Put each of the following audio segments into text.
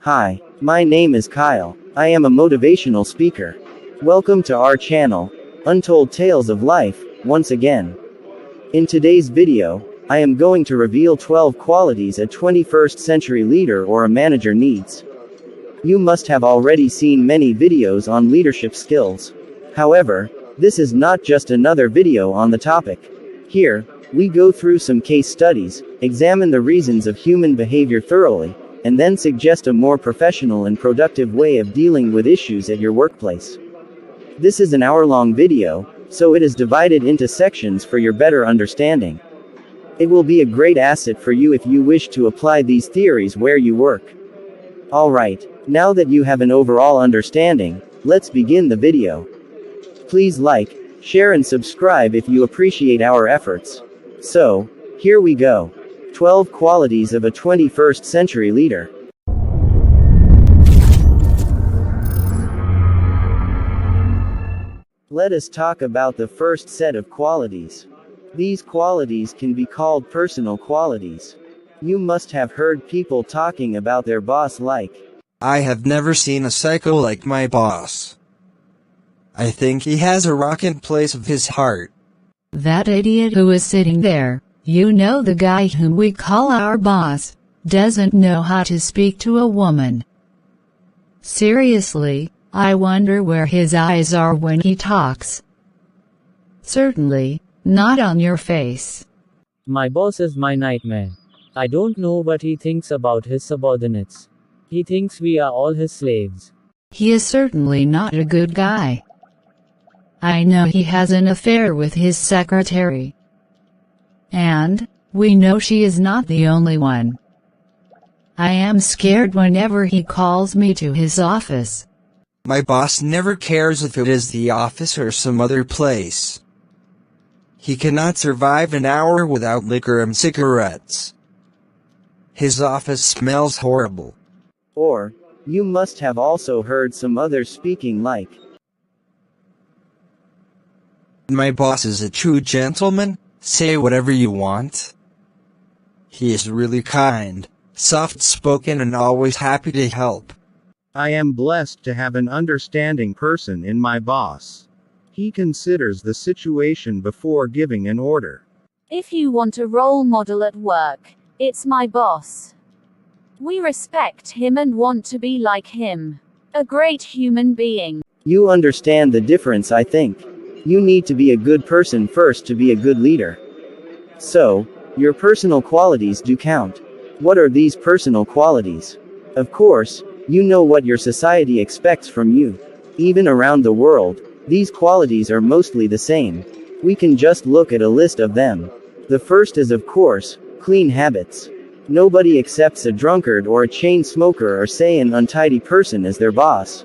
Hi, my name is Kyle. I am a motivational speaker. Welcome to our channel, Untold Tales of Life, once again. In today's video, I am going to reveal 12 qualities a 21st century leader or a manager needs. You must have already seen many videos on leadership skills. However, this is not just another video on the topic. Here, we go through some case studies, examine the reasons of human behavior thoroughly, and then suggest a more professional and productive way of dealing with issues at your workplace. This is an hour-long video, so it is divided into sections for your better understanding. It will be a great asset for you if you wish to apply these theories where you work. Alright, now that you have an overall understanding, let's begin the video. Please like, share and subscribe if you appreciate our efforts. So, here we go. 12 qualities of a 21st century leader. Let us talk about the first set of qualities. These qualities can be called personal qualities. You must have heard people talking about their boss like, "I have never seen a psycho like my boss. I think he has a rock in place of his heart." That idiot who is sitting there, you know, the guy whom we call our boss, doesn't know how to speak to a woman. Seriously, I wonder where his eyes are when he talks. Certainly, not on your face. My boss is my nightmare. I don't know what he thinks about his subordinates. He thinks we are all his slaves. He is certainly not a good guy. I know he has an affair with his secretary. And, we know she is not the only one. I am scared whenever he calls me to his office. My boss never cares if it is the office or some other place. He cannot survive an hour without liquor and cigarettes. His office smells horrible. Or, you must have also heard some others speaking like, "My boss is a true gentleman, say whatever you want. He is really kind, soft-spoken and always happy to help. I am blessed to have an understanding person in my boss. He considers the situation before giving an order." If you want a role model at work, it's my boss. We respect him and want to be like him. A great human being. You understand the difference, I think. You need to be a good person first to be a good leader. So, your personal qualities do count. What are these personal qualities? Of course, you know what your society expects from you. Even around the world, these qualities are mostly the same. We can just look at a list of them. The first is, of course, clean habits. Nobody accepts a drunkard or a chain smoker or say an untidy person as their boss.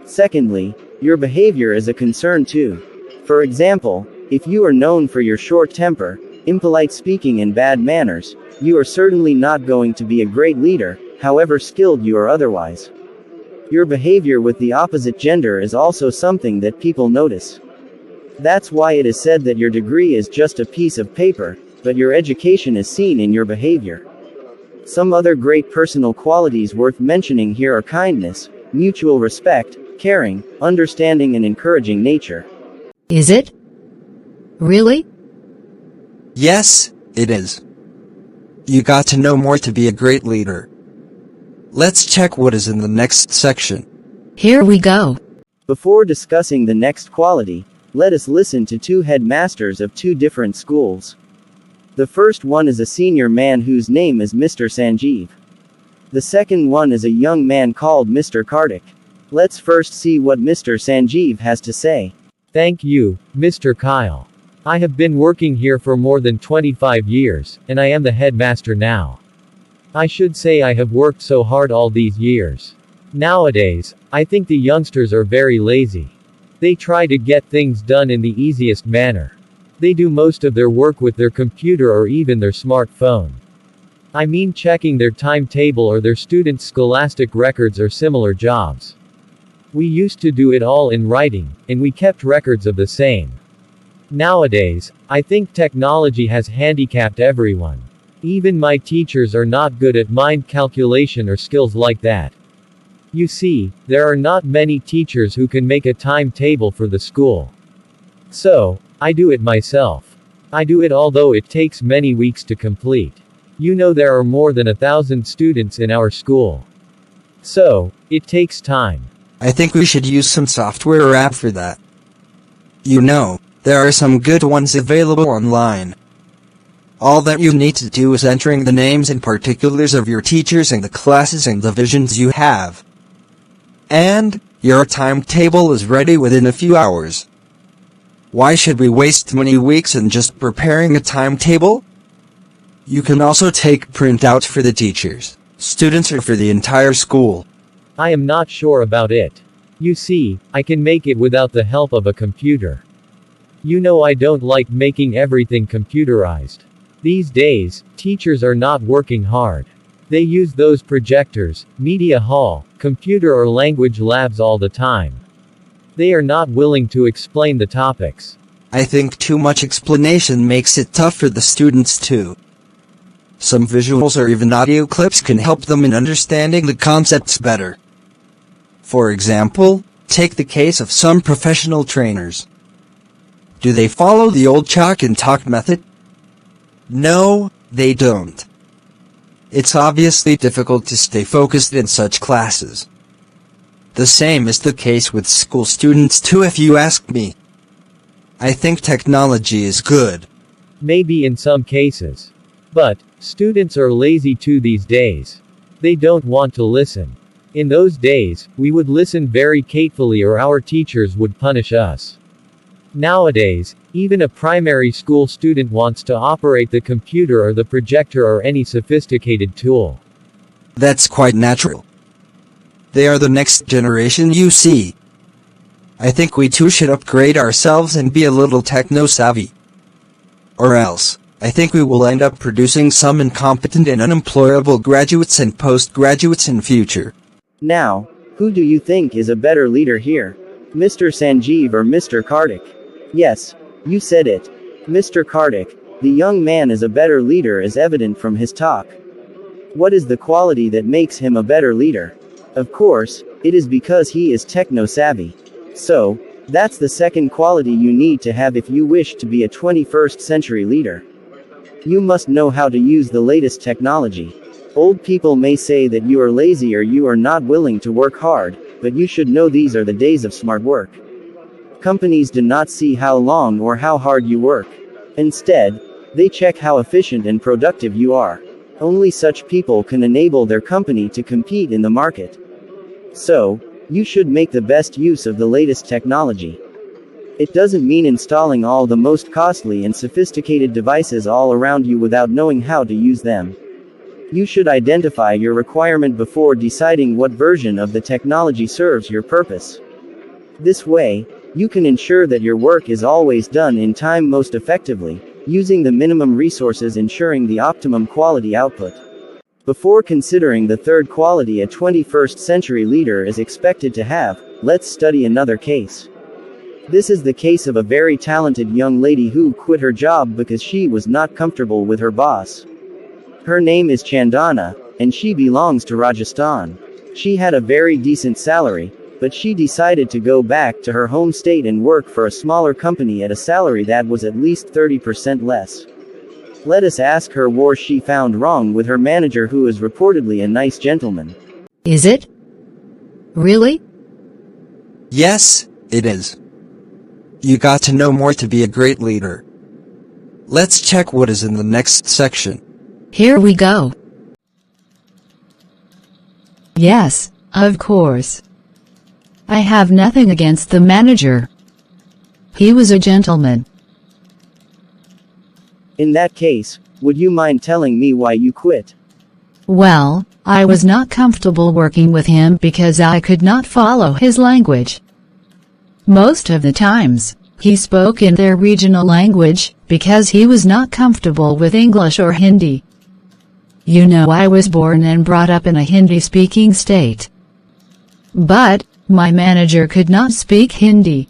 Secondly, your behavior is a concern too. For example, if you are known for your short temper, impolite speaking and bad manners, you are certainly not going to be a great leader, however skilled you are otherwise. Your behavior with the opposite gender is also something that people notice. That's why it is said that your degree is just a piece of paper, but your education is seen in your behavior. Some other great personal qualities worth mentioning here are kindness, mutual respect, caring, understanding and encouraging nature. Is it? Really? Yes, it is. You got to know more to be a great leader. Let's check what is in the next section. Here we go. Before discussing the next quality, let us listen to two headmasters of two different schools. The first one is a senior man whose name is Mr. Sanjeev. The second one is a young man called Mr. Kartik. Let's first see what Mr. Sanjeev has to say. Thank you, Mr. Kyle. I have been working here for more than 25 years, and I am the headmaster now. I should say I have worked so hard all these years. Nowadays, I think the youngsters are very lazy. They try to get things done in the easiest manner. They do most of their work with their computer or even their smartphone. I mean checking their timetable or their students' scholastic records or similar jobs. We used to do it all in writing, and we kept records of the same. Nowadays, I think technology has handicapped everyone. Even my teachers are not good at mind calculation or skills like that. You see, there are not many teachers who can make a timetable for the school. So, I do it myself. I do it although it takes many weeks to complete. You know there are more than 1,000 students in our school. So, it takes time. I think we should use some software or app for that. You know, there are some good ones available online. All that you need to do is entering the names and particulars of your teachers and the classes and divisions you have. And, your timetable is ready within a few hours. Why should we waste many weeks in just preparing a timetable? You can also take printouts for the teachers, students, or for the entire school. I am not sure about it. You see, I can make it without the help of a computer. You know I don't like making everything computerized. These days, teachers are not working hard. They use those projectors, media hall, computer or language labs all the time. They are not willing to explain the topics. I think too much explanation makes it tough for the students too. Some visuals or even audio clips can help them in understanding the concepts better. For example, take the case of some professional trainers. Do they follow the old chalk and talk method? No, they don't. It's obviously difficult to stay focused in such classes. The same is the case with school students too, if you ask me. I think technology is good. Maybe in some cases. But, students are lazy too these days. They don't want to listen. In those days, we would listen very carefully or our teachers would punish us. Nowadays, even a primary school student wants to operate the computer or the projector or any sophisticated tool. That's quite natural. They are the next generation, you see. I think we too should upgrade ourselves and be a little techno-savvy. Or else, I think we will end up producing some incompetent and unemployable graduates and postgraduates in future. Now, who do you think is a better leader here? Mr. Sanjeev or Mr. Kartik? Yes, you said it. Mr. Kartik, the young man is a better leader as evident from his talk. What is the quality that makes him a better leader? Of course, it is because he is techno-savvy. So, that's the second quality you need to have if you wish to be a 21st century leader. You must know how to use the latest technology. Old people may say that you are lazy or you are not willing to work hard, but you should know these are the days of smart work. Companies do not see how long or how hard you work. Instead, they check how efficient and productive you are. Only such people can enable their company to compete in the market. So, you should make the best use of the latest technology. It doesn't mean installing all the most costly and sophisticated devices all around you without knowing how to use them. You should identify your requirement before deciding what version of the technology serves your purpose. This way, you can ensure that your work is always done in time most effectively, using the minimum resources, ensuring the optimum quality output. Before considering the third quality a 21st century leader is expected to have, let's study another case. This is the case of a very talented young lady who quit her job because she was not comfortable with her boss. Her name is Chandana, and she belongs to Rajasthan. She had a very decent salary, but she decided to go back to her home state and work for a smaller company at a salary that was at least 30% less. Let us ask her what she found wrong with her manager, who is reportedly a nice gentleman. Is it? Really? Yes, it is. You got to know more to be a great leader. Let's check what is in the next section. Here we go. Yes, of course. I have nothing against the manager. He was a gentleman. In that case, would you mind telling me why you quit? Well, I was not comfortable working with him because I could not follow his language. Most of the times, he spoke in their regional language, because he was not comfortable with English or Hindi. You know, I was born and brought up in a Hindi-speaking state. But, my manager could not speak Hindi.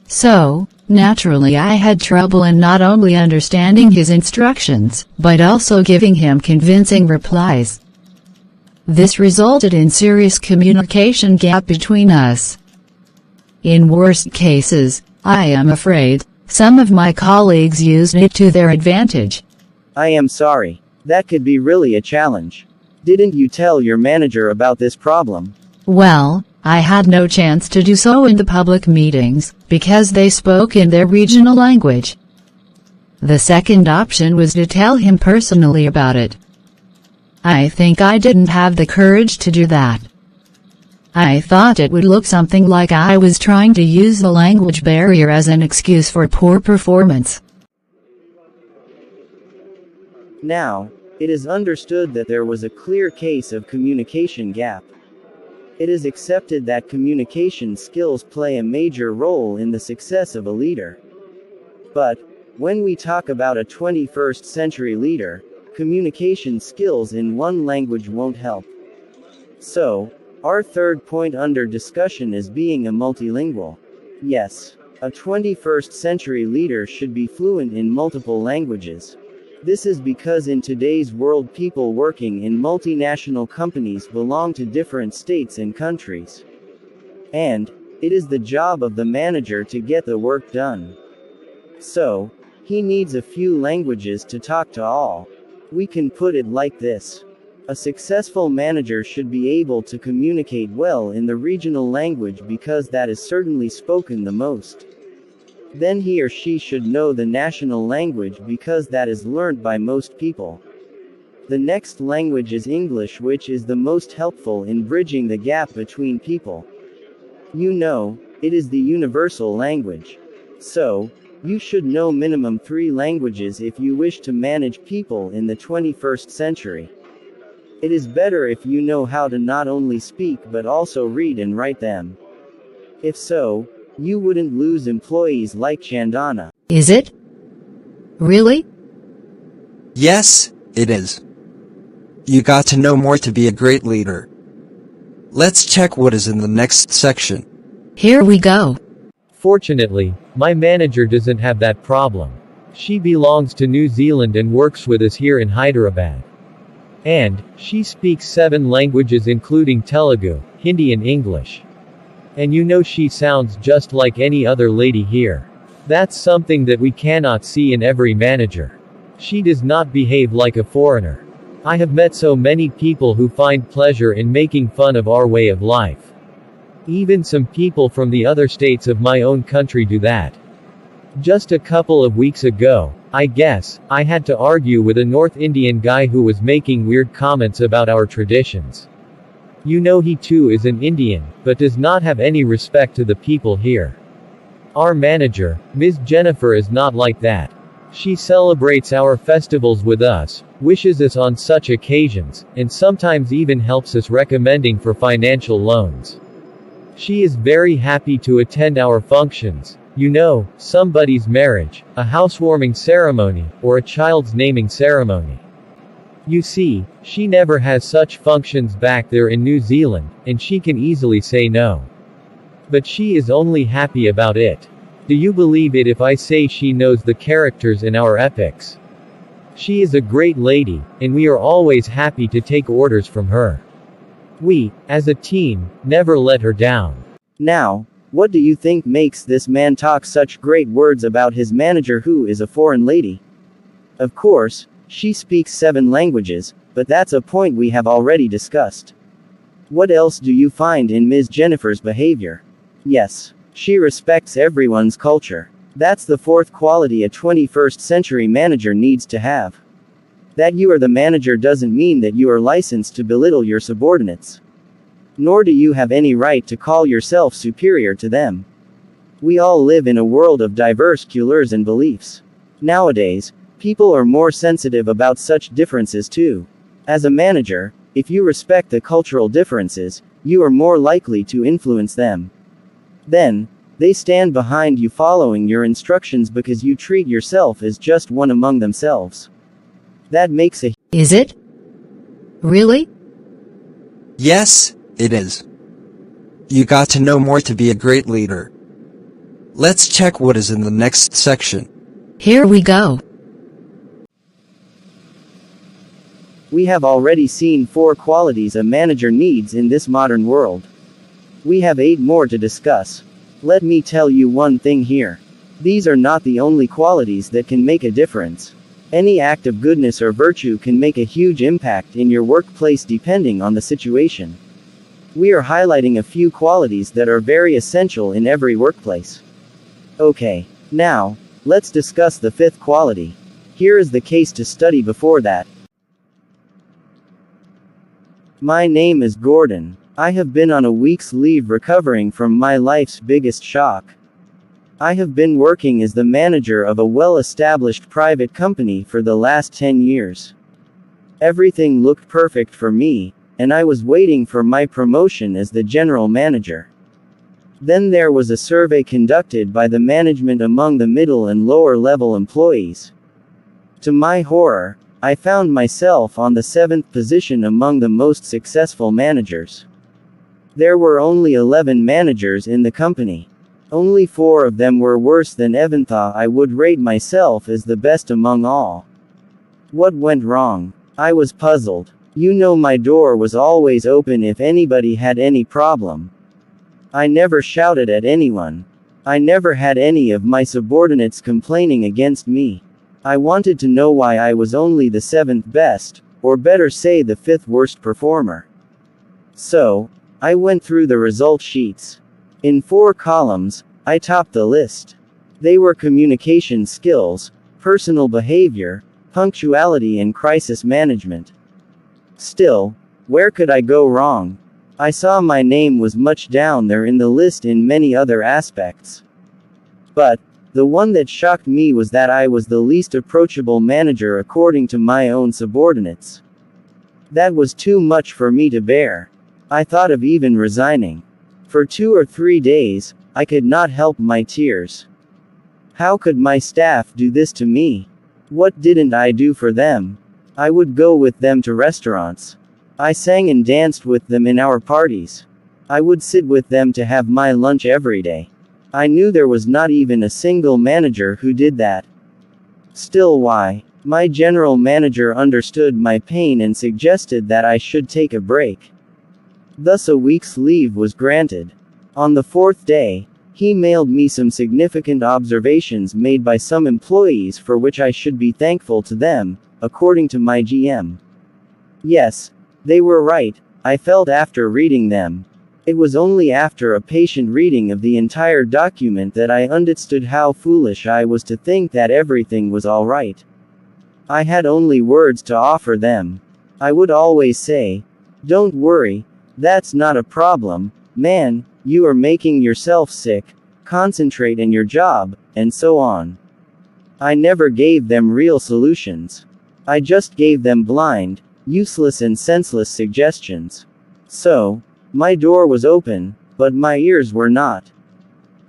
So, Naturally, I had trouble in not only understanding his instructions, but also giving him convincing replies. This resulted in serious communication gap between us. In worst cases, I am afraid, some of my colleagues used it to their advantage. I am sorry. That could be really a challenge. Didn't you tell your manager about this problem? Well, I had no chance to do so in the public meetings, because they spoke in their regional language. The second option was to tell him personally about it. I think I didn't have the courage to do that. I thought it would look something like I was trying to use the language barrier as an excuse for poor performance. Now, it is understood that there was a clear case of communication gap. It is accepted that communication skills play a major role in the success of a leader. But, when we talk about a 21st century leader, communication skills in one language won't help. So, our third point under discussion is being a multilingual. Yes, a 21st century leader should be fluent in multiple languages. This is because in today's world people working in multinational companies belong to different states and countries. And, it is the job of the manager to get the work done. So, he needs a few languages to talk to all. We can put it like this. A successful manager should be able to communicate well in the regional language because that is certainly spoken the most. Then he or she should know the national language because that is learned by most people. The next language is English, which is the most helpful in bridging the gap between people. You know, it is the universal language. So, you should know minimum 3 languages if you wish to manage people in the 21st century. It is better if you know how to not only speak but also read and write them. If so, you wouldn't lose employees like Chandana. Is it? Really? Yes, it is. You got to know more to be a great leader. Let's check what is in the next section. Here we go. Fortunately, my manager doesn't have that problem. She belongs to New Zealand and works with us here in Hyderabad. And, she speaks 7 languages including Telugu, Hindi and English. And you know she sounds just like any other lady here. That's something that we cannot see in every manager. She does not behave like a foreigner. I have met so many people who find pleasure in making fun of our way of life. Even some people from the other states of my own country do that. Just a couple of weeks ago, I guess, I had to argue with a North Indian guy who was making weird comments about our traditions. You know he too is an Indian, but does not have any respect to the people here. Our manager, Ms. Jennifer, is not like that. She celebrates our festivals with us, wishes us on such occasions, and sometimes even helps us recommending for financial loans. She is very happy to attend our functions, you know, somebody's marriage, a housewarming ceremony, or a child's naming ceremony. You see, she never has such functions back there in New Zealand, and she can easily say no. But she is only happy about it. Do you believe it if I say she knows the characters in our epics? She is a great lady, and we are always happy to take orders from her. We, as a team, never let her down. Now, what do you think makes this man talk such great words about his manager who is a foreign lady? Of course, she speaks 7 languages, but that's a point we have already discussed. What else do you find in Ms. Jennifer's behavior? Yes, she respects everyone's culture. That's the 4th quality a 21st century manager needs to have. That you are the manager doesn't mean that you are licensed to belittle your subordinates. Nor do you have any right to call yourself superior to them. We all live in a world of diverse cultures and beliefs. Nowadays, people are more sensitive about such differences too. As a manager, if you respect the cultural differences, you are more likely to influence them. Then, they stand behind you following your instructions because you treat yourself as just one among themselves. That makes a Is it? Really? Yes, it is. You got to know more to be a great leader. Let's check what is in the next section. Here we go. We have already seen 4 qualities a manager needs in this modern world. We have 8 more to discuss. Let me tell you one thing here. These are not the only qualities that can make a difference. Any act of goodness or virtue can make a huge impact in your workplace depending on the situation. We are highlighting a few qualities that are very essential in every workplace. Okay, now, let's discuss the 5th quality. Here is the case to study before that. My name is Gordon. I have been on a week's leave recovering from my life's biggest shock. I have been working as the manager of a well-established private company for the last 10 years. Everything looked perfect for me, and I was waiting for my promotion as the general manager. Then there was a survey conducted by the management among the middle and lower level employees. To my horror, I found myself on the 7th position among the most successful managers. There were only 11 managers in the company. Only 4 of them were worse than even though I would rate myself as the best among all. What went wrong? I was puzzled. You know, my door was always open if anybody had any problem. I never shouted at anyone. I never had any of my subordinates complaining against me. I wanted to know why I was only the 7th best, or better say the 5th worst performer. So, I went through the result sheets. In 4 columns, I topped the list. They were communication skills, personal behavior, punctuality and crisis management. Still, where could I go wrong? I saw my name was much down there in the list in many other aspects. But, the one that shocked me was that I was the least approachable manager according to my own subordinates. That was too much for me to bear. I thought of even resigning. For 2 or 3 days, I could not help my tears. How could my staff do this to me? What didn't I do for them? I would go with them to restaurants. I sang and danced with them in our parties. I would sit with them to have my lunch every day. I knew there was not even a single manager who did that. Still, why? My general manager understood my pain and suggested that I should take a break. Thus a week's leave was granted. On the 4th day, he mailed me some significant observations made by some employees for which I should be thankful to them, according to my GM. Yes, they were right, I felt after reading them. It was only after a patient reading of the entire document that I understood how foolish I was to think that everything was alright. I had only words to offer them. I would always say, "Don't worry, that's not a problem, man, you are making yourself sick, concentrate in your job," and so on. I never gave them real solutions. I just gave them blind, useless and senseless suggestions. So, my door was open, but my ears were not.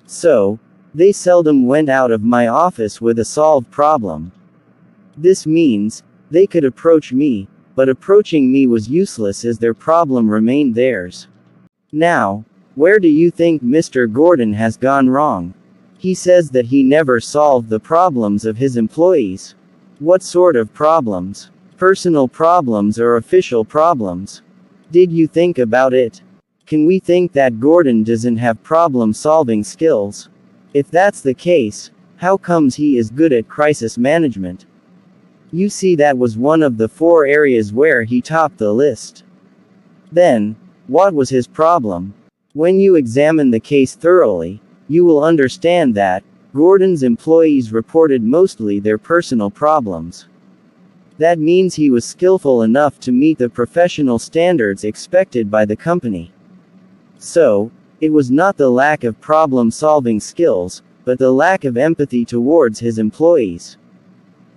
So, they seldom went out of my office with a solved problem. This means, they could approach me, but approaching me was useless as their problem remained theirs. Now, where do you think Mr. Gordon has gone wrong? He says that he never solved the problems of his employees. What sort of problems? Personal problems or official problems? Did you think about it? Can we think that Gordon doesn't have problem-solving skills? If that's the case, how comes he is good at crisis management? You see, that was one of the 4 areas where he topped the list. Then, what was his problem? When you examine the case thoroughly, you will understand that Gordon's employees reported mostly their personal problems. That means he was skillful enough to meet the professional standards expected by the company. So, it was not the lack of problem-solving skills, but the lack of empathy towards his employees.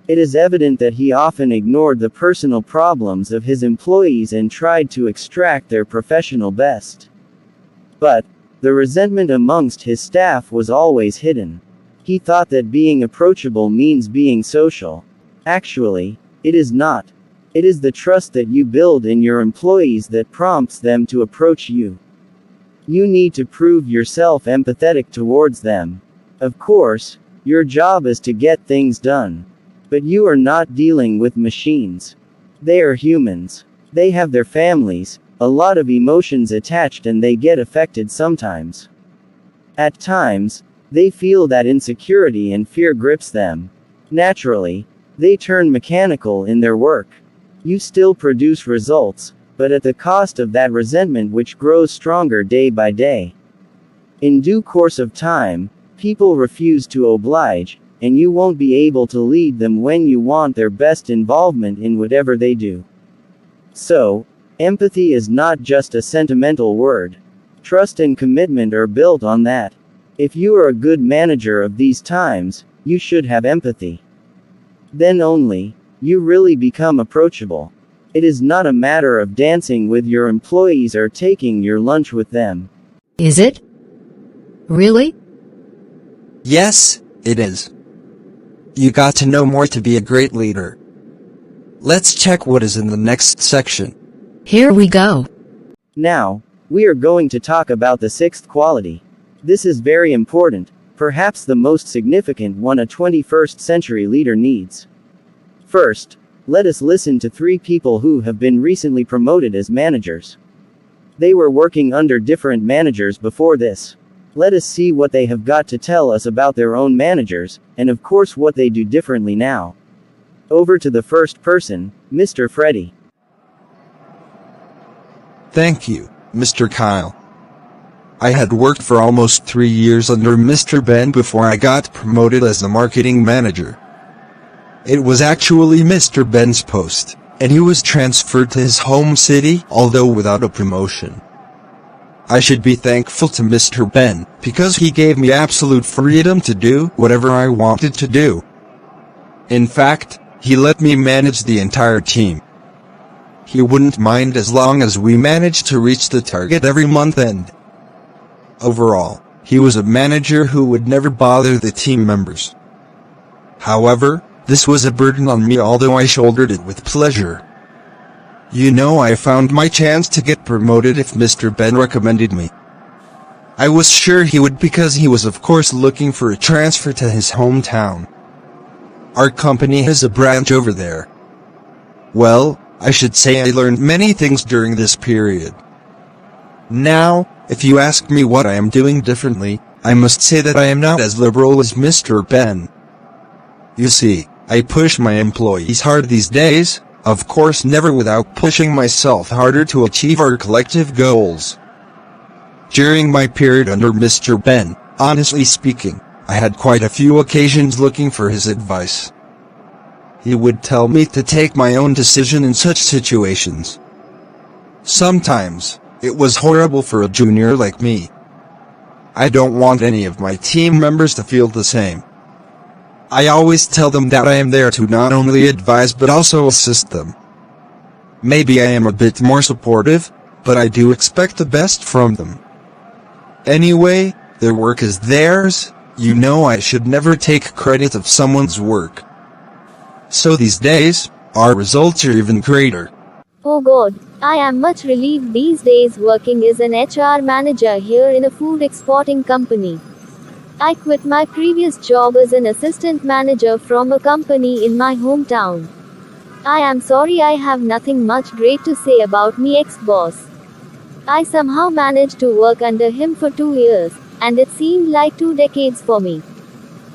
It is evident that he often ignored the personal problems of his employees and tried to extract their professional best. But, the resentment amongst his staff was always hidden. He thought that being approachable means being social. Actually, it is not. It is the trust that you build in your employees that prompts them to approach you. You need to prove yourself empathetic towards them. Of course, your job is to get things done. But you are not dealing with machines. They are humans. They have their families, a lot of emotions attached, and they get affected sometimes. At times, they feel that insecurity and fear grips them. Naturally, they turn mechanical in their work. You still produce results, but at the cost of that resentment which grows stronger day by day. In due course of time, people refuse to oblige, and you won't be able to lead them when you want their best involvement in whatever they do. So, empathy is not just a sentimental word. Trust and commitment are built on that. If you are a good manager of these times, you should have empathy. Then only, you really become approachable. It is not a matter of dancing with your employees or taking your lunch with them. Is it? Really? Yes, it is. You got to know more to be a great leader. Let's check what is in the next section. Here we go. Now, we are going to talk about the sixth quality. This is very important, perhaps the most significant one a 21st century leader needs. First, let us listen to 3 people who have been recently promoted as managers. They were working under different managers before this. Let us see what they have got to tell us about their own managers, and of course what they do differently now. Over to the first person, Mr. Freddy. Thank you, Mr. Kyle. I had worked for almost 3 years under Mr. Ben before I got promoted as the marketing manager. It was actually Mr. Ben's post, and he was transferred to his home city, although without a promotion. I should be thankful to Mr. Ben, because he gave me absolute freedom to do whatever I wanted to do. In fact, he let me manage the entire team. He wouldn't mind as long as we managed to reach the target every month end. Overall, he was a manager who would never bother the team members. However, this was a burden on me, although I shouldered it with pleasure. You know, I found my chance to get promoted if Mr. Ben recommended me. I was sure he would, because he was of course looking for a transfer to his hometown. Our company has a branch over there. Well, I should say I learned many things during this period. Now, if you ask me what I am doing differently, I must say that I am not as liberal as Mr. Ben. You see, I push my employees hard these days, of course never without pushing myself harder to achieve our collective goals. During my period under Mr. Ben, honestly speaking, I had quite a few occasions looking for his advice. He would tell me to take my own decision in such situations. Sometimes, it was horrible for a junior like me. I don't want any of my team members to feel the same. I always tell them that I am there to not only advise but also assist them. Maybe I am a bit more supportive, but I do expect the best from them. Anyway, their work is theirs. You know, I should never take credit of someone's work. So these days, our results are even greater. Oh God, I am much relieved these days working as an HR manager here in a food exporting company. I quit my previous job as an assistant manager from a company in my hometown. I am sorry, I have nothing much great to say about me ex-boss. I somehow managed to work under him for 2 years, and it seemed like 2 decades for me.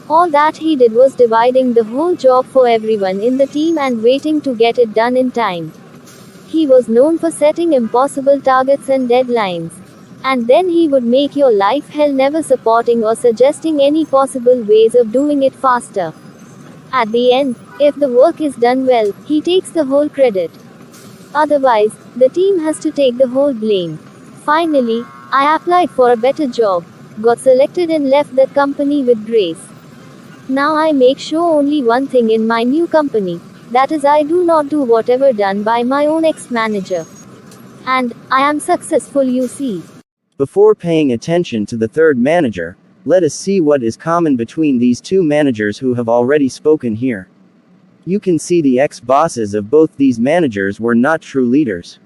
All that he did was dividing the whole job for everyone in the team and waiting to get it done in time. He was known for setting impossible targets and deadlines. And then he would make your life hell, never supporting or suggesting any possible ways of doing it faster. At the end, if the work is done well, he takes the whole credit. Otherwise, the team has to take the whole blame. Finally, I applied for a better job, got selected and left that company with grace. Now I make sure only one thing in my new company, that is, I do not do whatever done by my own ex-manager. And I am successful, you see. Before paying attention to the third manager, let us see what is common between these 2 managers who have already spoken here. You can see the ex-bosses of both these managers were not true leaders.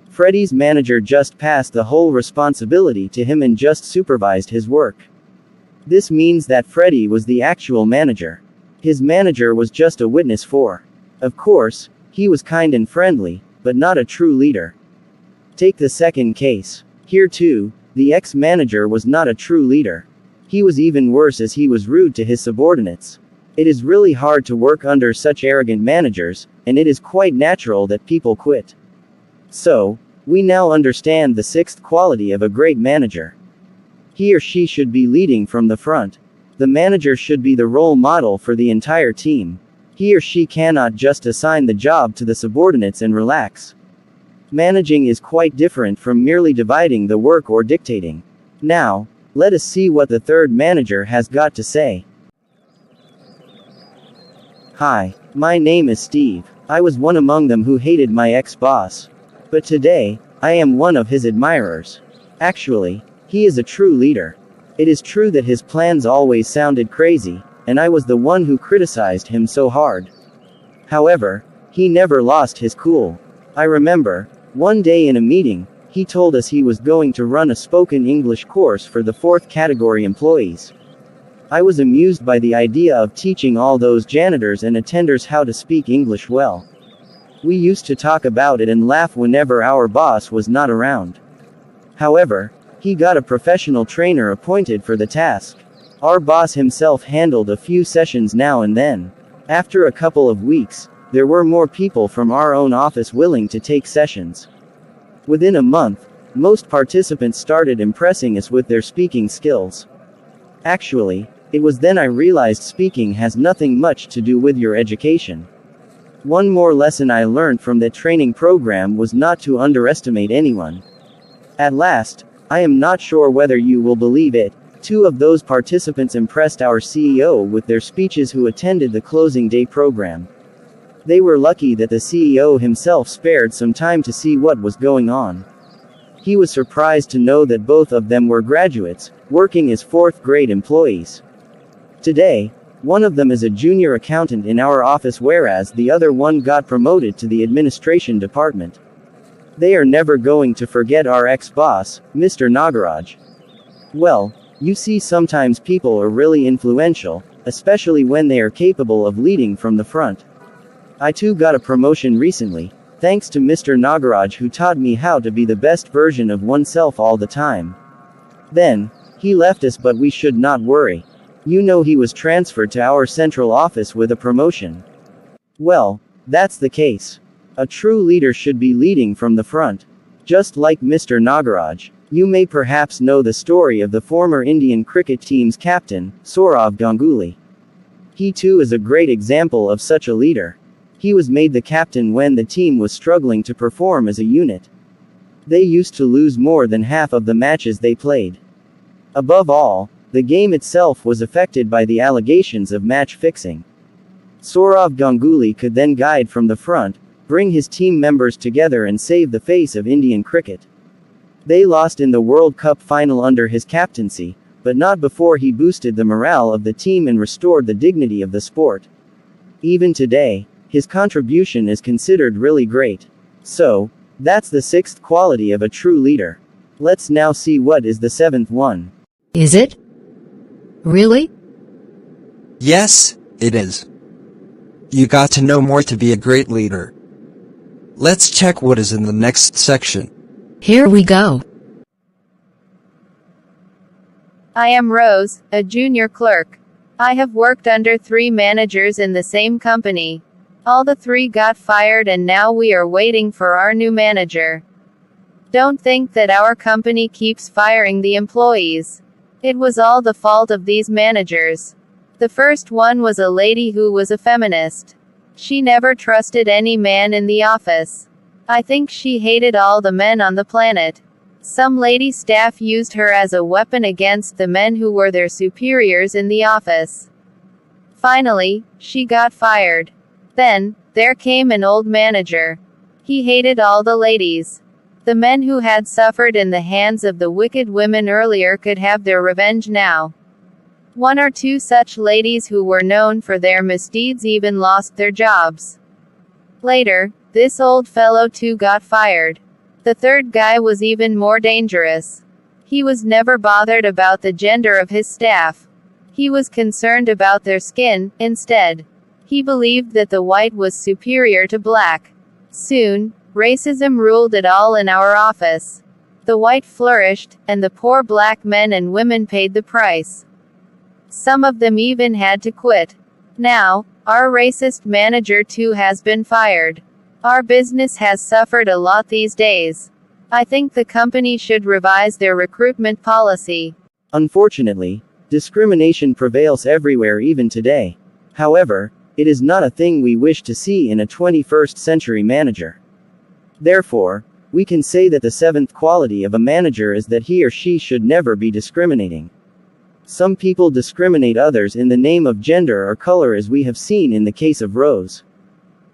Freddy's manager just passed the whole responsibility to him and just supervised his work. This means that Freddie was the actual manager. His manager was just a witness for. Of course, he was kind and friendly, but not a true leader. Take the second case. Here too, the ex-manager was not a true leader. He was even worse as he was rude to his subordinates. It is really hard to work under such arrogant managers, and it is quite natural that people quit. So, we now understand the sixth quality of a great manager. He or she should be leading from the front. The manager should be the role model for the entire team. He or she cannot just assign the job to the subordinates and relax. Managing is quite different from merely dividing the work or dictating. Now, let us see what the third manager has got to say. Hi, my name is Steve. I was one among them who hated my ex-boss. But today, I am one of his admirers. Actually, he is a true leader. It is true that his plans always sounded crazy, and I was the one who criticized him so hard. However, he never lost his cool. I remember, one day in a meeting, he told us he was going to run a spoken English course for the fourth category employees. I was amused by the idea of teaching all those janitors and attenders how to speak English well. We used to talk about it and laugh whenever our boss was not around. However, he got a professional trainer appointed for the task. Our boss himself handled a few sessions now and then. After a couple of weeks, there were more people from our own office willing to take sessions. Within a month, most participants started impressing us with their speaking skills. Actually, it was then I realized speaking has nothing much to do with your education. One more lesson I learned from that training program was not to underestimate anyone. At last, I am not sure whether you will believe it, 2 of those participants impressed our CEO with their speeches who attended the closing day program. They were lucky that the CEO himself spared some time to see what was going on. He was surprised to know that both of them were graduates, working as 4th grade employees. Today, one of them is a junior accountant in our office whereas the other one got promoted to the administration department. They are never going to forget our ex-boss, Mr. Nagaraj. Well, you see sometimes people are really influential, especially when they are capable of leading from the front. I too got a promotion recently, thanks to Mr. Nagaraj who taught me how to be the best version of oneself all the time. Then, he left us but we should not worry. You know he was transferred to our central office with a promotion. Well, that's the case. A true leader should be leading from the front. Just like Mr. Nagaraj, you may perhaps know the story of the former Indian cricket team's captain, Sourav Ganguly. He too is a great example of such a leader. He was made the captain when the team was struggling to perform as a unit. They used to lose more than half of the matches they played. Above all, the game itself was affected by the allegations of match fixing. Sourav Ganguly could then guide from the front, bring his team members together and save the face of Indian cricket. They lost in the World Cup final under his captaincy, but not before he boosted the morale of the team and restored the dignity of the sport. Even today, his contribution is considered really great. So, that's the 6th quality of a true leader. Let's now see what is the 7th one. Is it? Really? Yes, it is. You got to know more to be a great leader. Let's check what is in the next section. Here we go. I am Rose, a junior clerk. I have worked under 3 managers in the same company. All the 3 got fired and now we are waiting for our new manager. Don't think that our company keeps firing the employees. It was all the fault of these managers. The first one was a lady who was a feminist. She never trusted any man in the office. I think she hated all the men on the planet. Some lady staff used her as a weapon against the men who were their superiors in the office. Finally, she got fired. Then, there came an old manager. He hated all the ladies. The men who had suffered in the hands of the wicked women earlier could have their revenge now. 1 or 2 such ladies who were known for their misdeeds even lost their jobs. Later, this old fellow too got fired. The third guy was even more dangerous. He was never bothered about the gender of his staff. He was concerned about their skin, instead. He believed that the white was superior to black. Soon, racism ruled it all in our office. The white flourished, and the poor black men and women paid the price. Some of them even had to quit. Now, our racist manager too has been fired. Our business has suffered a lot these days. I think the company should revise their recruitment policy. Unfortunately, discrimination prevails everywhere even today. However, it is not a thing we wish to see in a 21st century manager. Therefore, we can say that the seventh quality of a manager is that he or she should never be discriminating. Some people discriminate others in the name of gender or color, as we have seen in the case of Rose.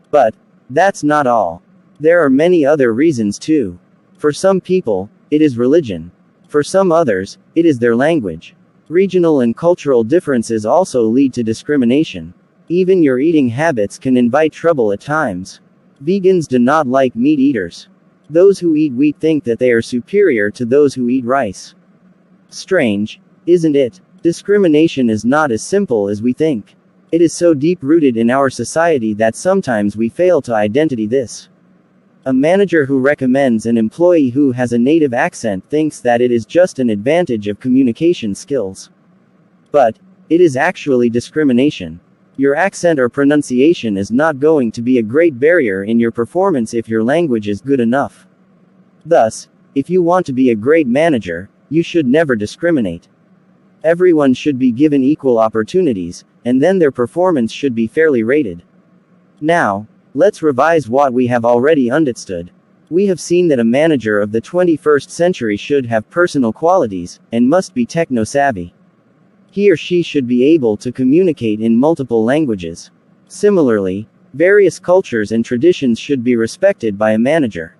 But that's not all. There are many other reasons too. For some people, it is religion. For some others, it is their language. Regional and cultural differences also lead to discrimination. Even your eating habits can invite trouble at times. Vegans do not like meat eaters. Those who eat wheat think that they are superior to those who eat rice. Strange, isn't it? Discrimination is not as simple as we think. It is so deep-rooted in our society that sometimes we fail to identify this. A manager who recommends an employee who has a native accent thinks that it is just an advantage of communication skills. But it is actually discrimination. Your accent or pronunciation is not going to be a great barrier in your performance if your language is good enough. Thus, if you want to be a great manager, you should never discriminate. Everyone should be given equal opportunities, and then their performance should be fairly rated. Now, let's revise what we have already understood. We have seen that a manager of the 21st century should have personal qualities, and must be techno-savvy. He or she should be able to communicate in multiple languages. Similarly, various cultures and traditions should be respected by a manager.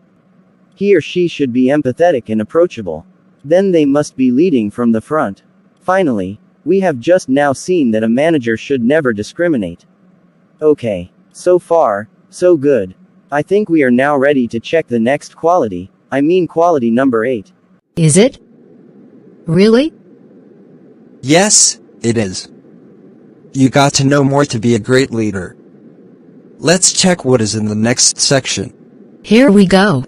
He or she should be empathetic and approachable. Then they must be leading from the front. Finally, we have just now seen that a manager should never discriminate. Okay, so far, so good. I think we are now ready to check the next quality, I mean quality number 8. Is it? Really? Yes, it is. You got to know more to be a great leader. Let's check what is in the next section. Here we go.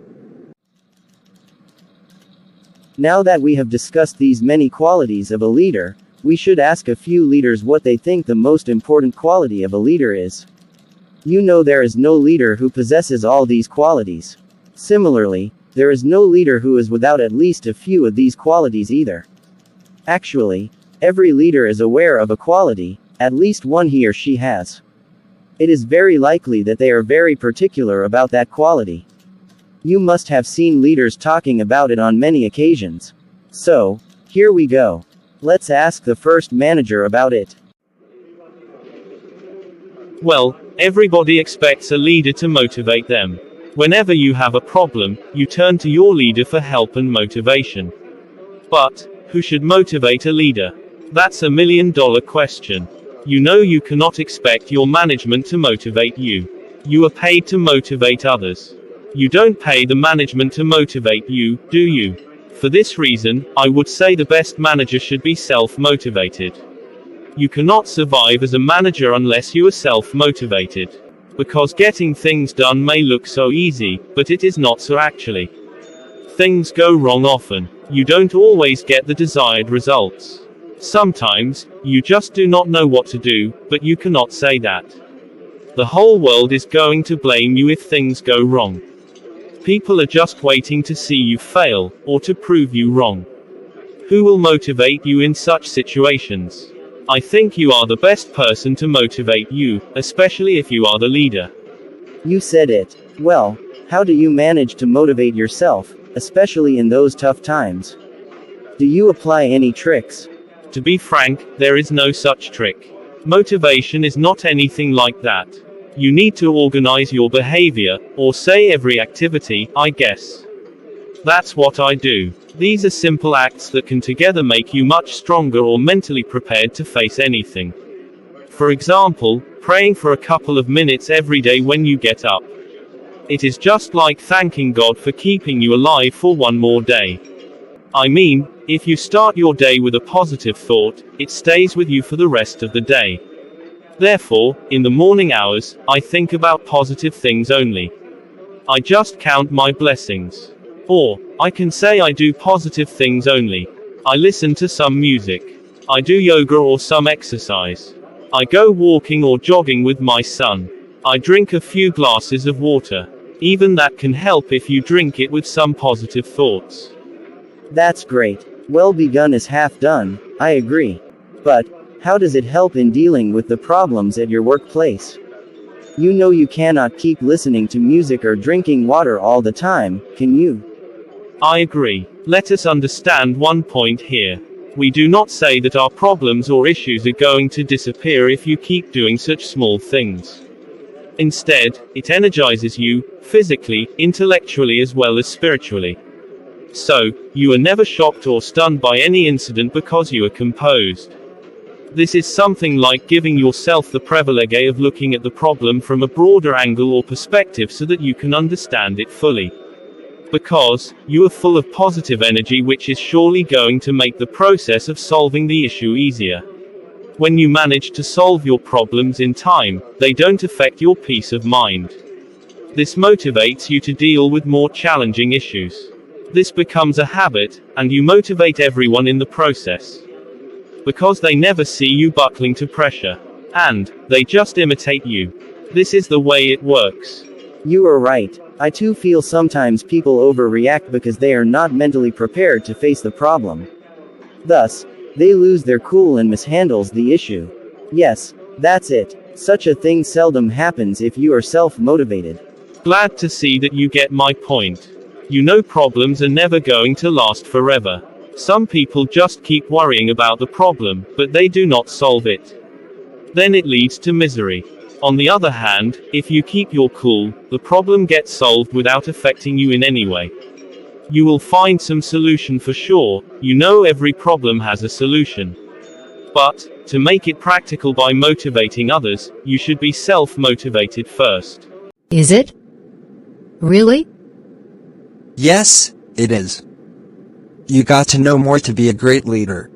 Now that we have discussed these many qualities of a leader, we should ask a few leaders what they think the most important quality of a leader is. You know, there is no leader who possesses all these qualities. Similarly, there is no leader who is without at least a few of these qualities either. Actually, every leader is aware of a quality, at least one he or she has. It is very likely that they are very particular about that quality. You must have seen leaders talking about it on many occasions. So, here we go. Let's ask the first manager about it. Well, everybody expects a leader to motivate them. Whenever you have a problem, you turn to your leader for help and motivation. But who should motivate a leader? That's $1 million question. You know, you cannot expect your management to motivate you. You are paid to motivate others. You don't pay the management to motivate you, do you? For this reason, I would say the best manager should be self-motivated. You cannot survive as a manager unless you are self-motivated. Because getting things done may look so easy, but it is not so actually. Things go wrong often. You don't always get the desired results. Sometimes, you just do not know what to do, but you cannot say that. The whole world is going to blame you if things go wrong. People are just waiting to see you fail, or to prove you wrong. Who will motivate you in such situations? I think you are the best person to motivate you, especially if you are the leader. You said it. Well, how do you manage to motivate yourself, especially in those tough times? Do you apply any tricks? To be frank, there is no such trick. Motivation is not anything like that. You need to organize your behavior, or say every activity, I guess. That's what I do. These are simple acts that can together make you much stronger or mentally prepared to face anything. For example, praying for a couple of minutes every day when you get up. It is just like thanking God for keeping you alive for one more day. I mean, if you start your day with a positive thought, it stays with you for the rest of the day. Therefore, in the morning hours, I think about positive things only. I just count my blessings. Or, I can say I do positive things only. I listen to some music. I do yoga or some exercise. I go walking or jogging with my son. I drink a few glasses of water. Even that can help if you drink it with some positive thoughts. That's great. Well begun is half done, I agree. But, how does it help in dealing with the problems at your workplace? You know you cannot keep listening to music or drinking water all the time, can you? I agree. Let us understand one point here. We do not say that our problems or issues are going to disappear if you keep doing such small things. Instead, it energizes you, physically, intellectually as well as spiritually. So, you are never shocked or stunned by any incident because you are composed. This is something like giving yourself the privilege of looking at the problem from a broader angle or perspective so that you can understand it fully. Because, you are full of positive energy which is surely going to make the process of solving the issue easier. When you manage to solve your problems in time, they don't affect your peace of mind. This motivates you to deal with more challenging issues. This becomes a habit, and you motivate everyone in the process. Because they never see you buckling to pressure. And, they just imitate you. This is the way it works. You are right. I too feel sometimes people overreact because they are not mentally prepared to face the problem. Thus, they lose their cool and mishandles the issue. Yes, that's it. Such a thing seldom happens if you are self-motivated. Glad to see that you get my point. You know problems are never going to last forever. Some people just keep worrying about the problem, but they do not solve it. Then it leads to misery. On the other hand, if you keep your cool, the problem gets solved without affecting you in any way. You will find some solution for sure. You know every problem has a solution. But, to make it practical by motivating others, you should be self-motivated first. Is it? Really? Yes, it is. You got to know more to be a great leader.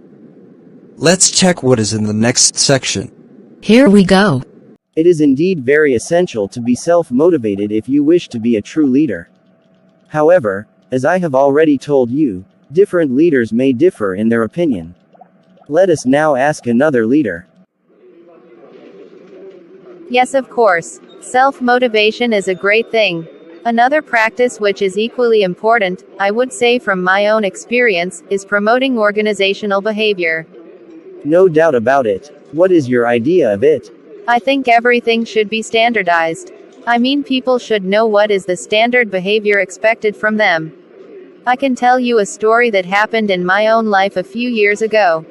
Let's check what is in the next section. Here we go. It is indeed very essential to be self-motivated if you wish to be a true leader. However, as I have already told you, different leaders may differ in their opinion. Let us now ask another leader. Yes, of course. Self-motivation is a great thing. Another practice which is equally important, I would say from my own experience, is promoting organizational behavior. No doubt about it. What is your idea of it? I think everything should be standardized. I mean, people should know what is the standard behavior expected from them. I can tell you a story that happened in my own life a few years ago.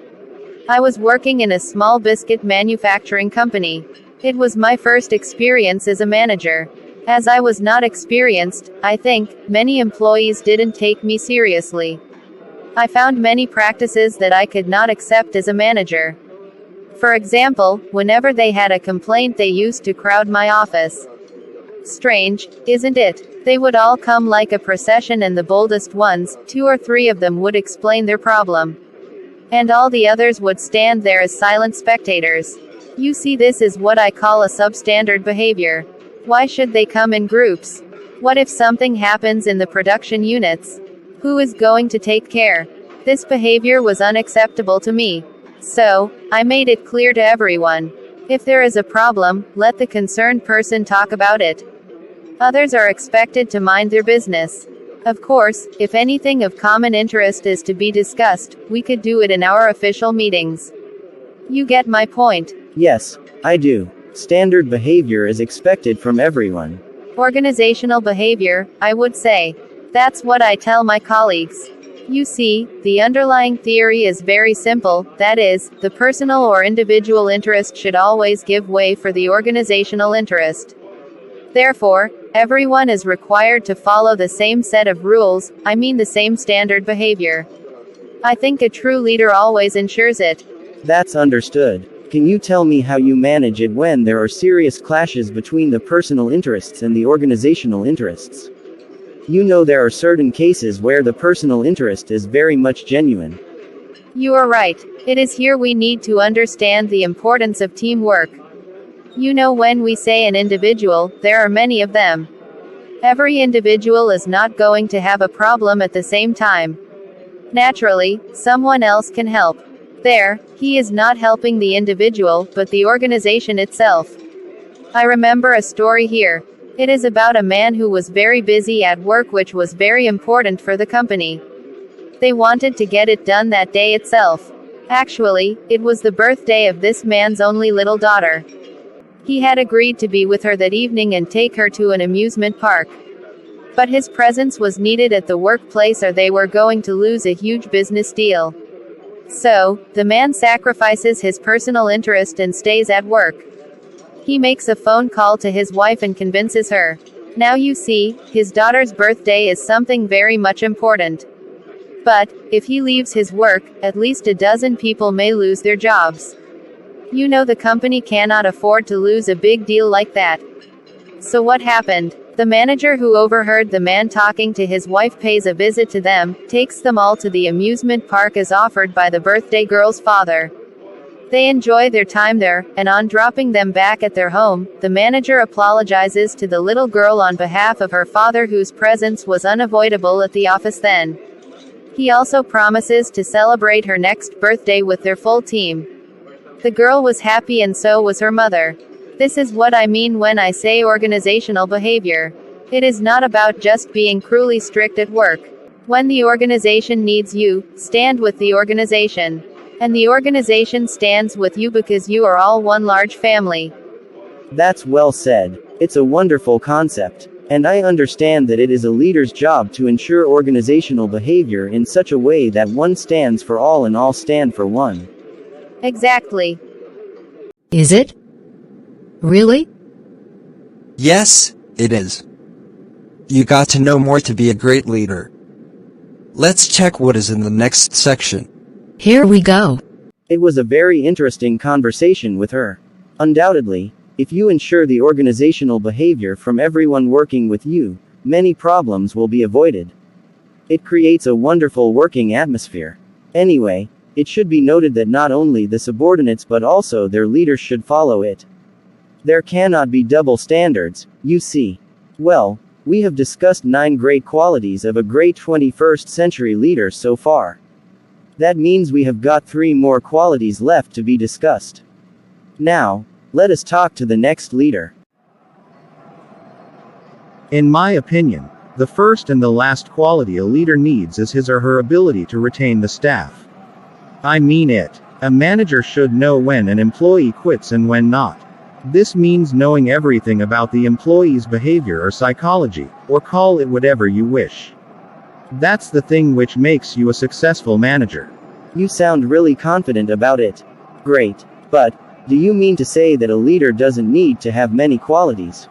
I was working in a small biscuit manufacturing company. It was my first experience as a manager. As I was not experienced, I think, many employees didn't take me seriously. I found many practices that I could not accept as a manager. For example, whenever they had a complaint, they used to crowd my office. Strange, isn't it? They would all come like a procession, and the boldest ones, 2 or 3 of them, would explain their problem. And all the others would stand there as silent spectators. You see, this is what I call a substandard behavior. Why should they come in groups? What if something happens in the production units? Who is going to take care? This behavior was unacceptable to me. So, I made it clear to everyone. If there is a problem, let the concerned person talk about it. Others are expected to mind their business. Of course, if anything of common interest is to be discussed, we could do it in our official meetings. You get my point. Yes, I do. Standard behavior is expected from everyone. Organizational behavior, I would say. That's what I tell my colleagues. You see, the underlying theory is very simple, that is, the personal or individual interest should always give way for the organizational interest. Therefore, everyone is required to follow the same set of rules, I mean the same standard behavior. I think a true leader always ensures it. That's understood. Can you tell me how you manage it when there are serious clashes between the personal interests and the organizational interests? You know there are certain cases where the personal interest is very much genuine. You are right. It is here we need to understand the importance of teamwork. You know, when we say an individual, there are many of them. Every individual is not going to have a problem at the same time. Naturally, someone else can help. There, he is not helping the individual, but the organization itself. I remember a story here. It is about a man who was very busy at work, which was very important for the company. They wanted to get it done that day itself. Actually, it was the birthday of this man's only little daughter. He had agreed to be with her that evening and take her to an amusement park. But his presence was needed at the workplace or they were going to lose a huge business deal. So, the man sacrifices his personal interest and stays at work. He makes a phone call to his wife and convinces her. Now you see, his daughter's birthday is something very much important. But, if he leaves his work, at least a dozen people may lose their jobs. You know, the company cannot afford to lose a big deal like that. So what happened? The manager who overheard the man talking to his wife pays a visit to them, takes them all to the amusement park as offered by the birthday girl's father. They enjoy their time there, and on dropping them back at their home, the manager apologizes to the little girl on behalf of her father, whose presence was unavoidable at the office then. He also promises to celebrate her next birthday with their full team. The girl was happy and so was her mother. This is what I mean when I say organizational behavior. It is not about just being cruelly strict at work. When the organization needs you, stand with the organization. And the organization stands with you because you are all one large family. That's well said. It's a wonderful concept. And I understand that it is a leader's job to ensure organizational behavior in such a way that one stands for all and all stand for one. Exactly. Is it? Really? Yes, it is. You got to know more to be a great leader. Let's check what is in the next section. Here we go. It was a very interesting conversation with her. Undoubtedly, if you ensure the organizational behavior from everyone working with you, many problems will be avoided. It creates a wonderful working atmosphere. Anyway, it should be noted that not only the subordinates but also their leaders should follow it. There cannot be double standards, you see. Well, we have discussed 9 great qualities of a great 21st century leader so far. That means we have got 3 more qualities left to be discussed. Now, let us talk to the next leader. In my opinion, the first and the last quality a leader needs is his or her ability to retain the staff. I mean it. A manager should know when an employee quits and when not. This means knowing everything about the employee's behavior or psychology, or call it whatever you wish. That's the thing which makes you a successful manager. You sound really confident about it. Great. But, do you mean to say that a leader doesn't need to have many qualities?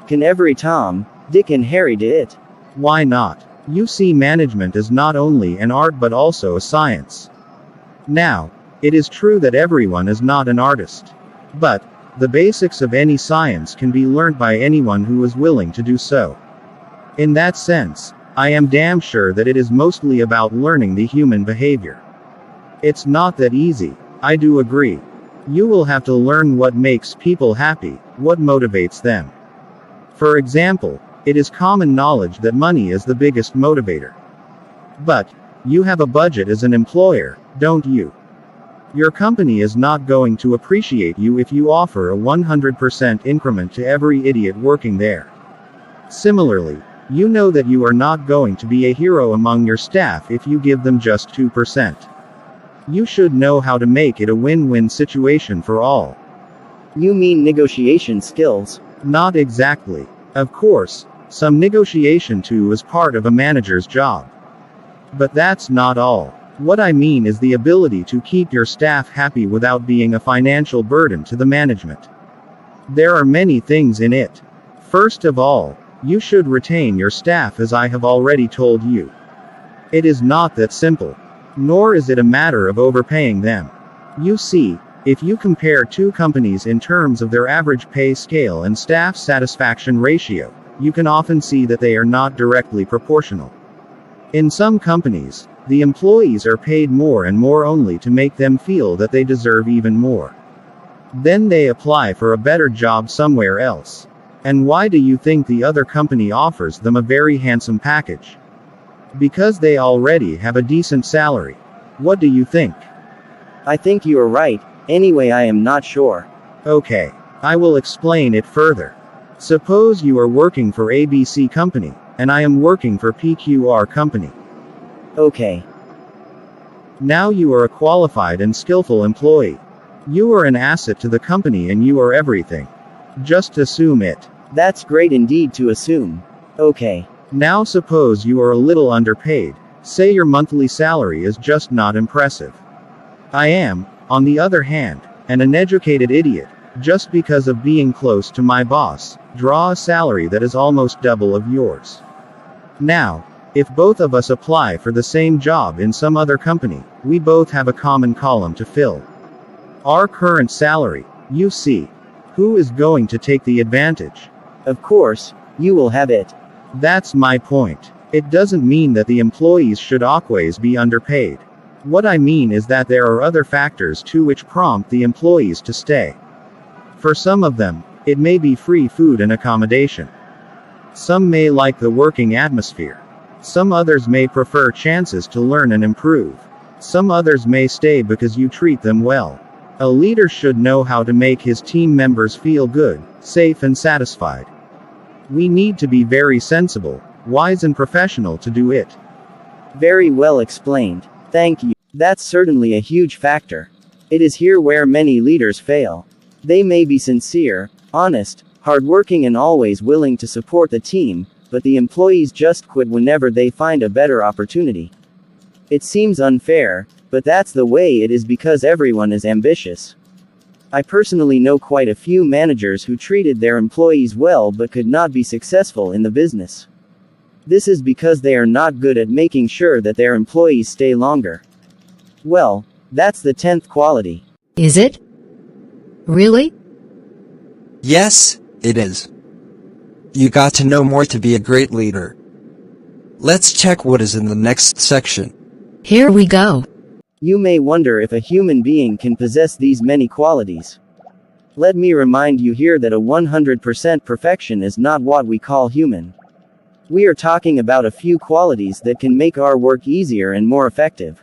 Can every Tom, Dick and Harry do it? Why not? You see, management is not only an art but also a science. Now, it is true that everyone is not an artist. But, the basics of any science can be learned by anyone who is willing to do so. In that sense, I am damn sure that it is mostly about learning the human behavior. It's not that easy, I do agree. You will have to learn what makes people happy, what motivates them. For example, it is common knowledge that money is the biggest motivator. But, you have a budget as an employer, don't you? Your company is not going to appreciate you if you offer a 100% increment to every idiot working there. Similarly, you know that you are not going to be a hero among your staff if you give them just 2%. You should know how to make it a win-win situation for all. You mean negotiation skills? Not exactly. Of course, some negotiation too is part of a manager's job. But that's not all. What I mean is the ability to keep your staff happy without being a financial burden to the management. There are many things in it. First of all, you should retain your staff, as I have already told you. It is not that simple. Nor is it a matter of overpaying them. You see, if you compare 2 companies in terms of their average pay scale and staff satisfaction ratio, you can often see that they are not directly proportional. In some companies, the employees are paid more and more only to make them feel that they deserve even more. Then they apply for a better job somewhere else. And why do you think the other company offers them a very handsome package? Because they already have a decent salary. What do you think? I think you are right, anyway I am not sure. Okay, I will explain it further. Suppose you are working for ABC Company, and I am working for PQR Company. Okay. Now you are a qualified and skillful employee. You are an asset to the company and you are everything. Just assume it. That's great indeed to assume. Okay. Now suppose you are a little underpaid. Say your monthly salary is just not impressive. I am, on the other hand, an uneducated idiot, just because of being close to my boss, draw a salary that is almost double of yours. Now, if both of us apply for the same job in some other company, we both have a common column to fill. Our current salary, you see. Who is going to take the advantage? Of course, you will have it. That's my point. It doesn't mean that the employees should always be underpaid. What I mean is that there are other factors too which prompt the employees to stay. For some of them, it may be free food and accommodation. Some may like the working atmosphere. Some others may prefer chances to learn and improve. Some others may stay because you treat them well. A leader should know how to make his team members feel good, safe and satisfied. We need to be very sensible, wise and professional to do it. Very well explained. Thank you. That's certainly a huge factor. It is here where many leaders fail. They may be sincere, honest, hardworking and always willing to support the team, but the employees just quit whenever they find a better opportunity. It seems unfair, but that's the way it is because everyone is ambitious. I personally know quite a few managers who treated their employees well but could not be successful in the business. This is because they are not good at making sure that their employees stay longer. Well, that's the 10th quality. Is it? Really? Yes, it is. You got to know more to be a great leader. Let's check what is in the next section. Here we go. You may wonder if a human being can possess these many qualities. Let me remind you here that a 100% perfection is not what we call human. We are talking about a few qualities that can make our work easier and more effective.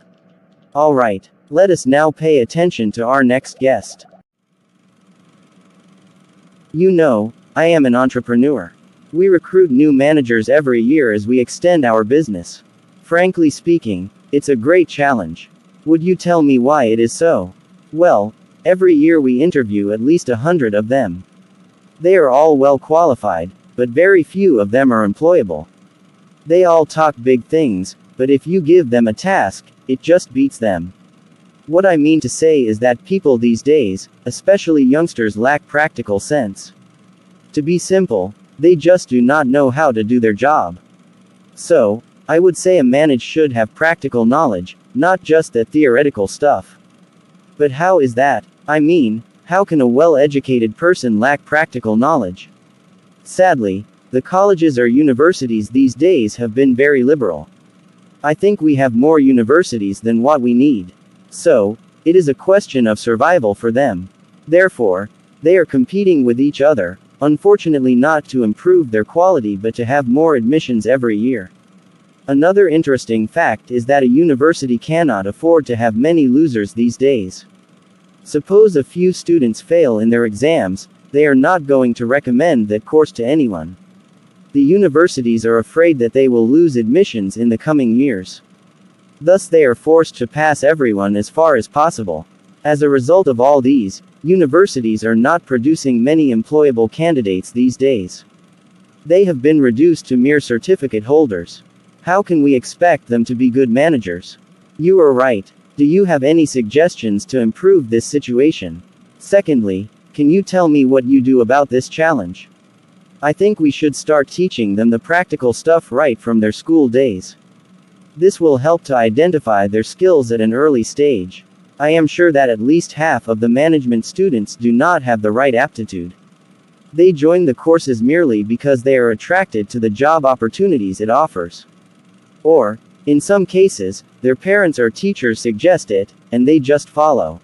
Alright, let us now pay attention to our next guest. You know, I am an entrepreneur. We recruit new managers every year as we extend our business. Frankly speaking, it's a great challenge. Would you tell me why it is so? Well, every year we interview at least 100 of them. They are all well qualified, but very few of them are employable. They all talk big things, but if you give them a task, it just beats them. What I mean to say is that people these days, especially youngsters, lack practical sense. To be simple, they just do not know how to do their job. So, I would say a manager should have practical knowledge, not just that theoretical stuff. But how is that? I mean, how can a well-educated person lack practical knowledge? Sadly, the colleges or universities these days have been very liberal. I think we have more universities than what we need. So, it is a question of survival for them. Therefore, they are competing with each other, unfortunately not to improve their quality but to have more admissions every year. Another interesting fact is that a university cannot afford to have many losers these days. Suppose a few students fail in their exams, they are not going to recommend that course to anyone. The universities are afraid that they will lose admissions in the coming years. Thus they are forced to pass everyone as far as possible. As a result of all these, universities are not producing many employable candidates these days. They have been reduced to mere certificate holders. How can we expect them to be good managers? You are right. Do you have any suggestions to improve this situation? Secondly, can you tell me what you do about this challenge? I think we should start teaching them the practical stuff right from their school days. This will help to identify their skills at an early stage. I am sure that at least half of the management students do not have the right aptitude. They join the courses merely because they are attracted to the job opportunities it offers. Or, in some cases, their parents or teachers suggest it, and they just follow.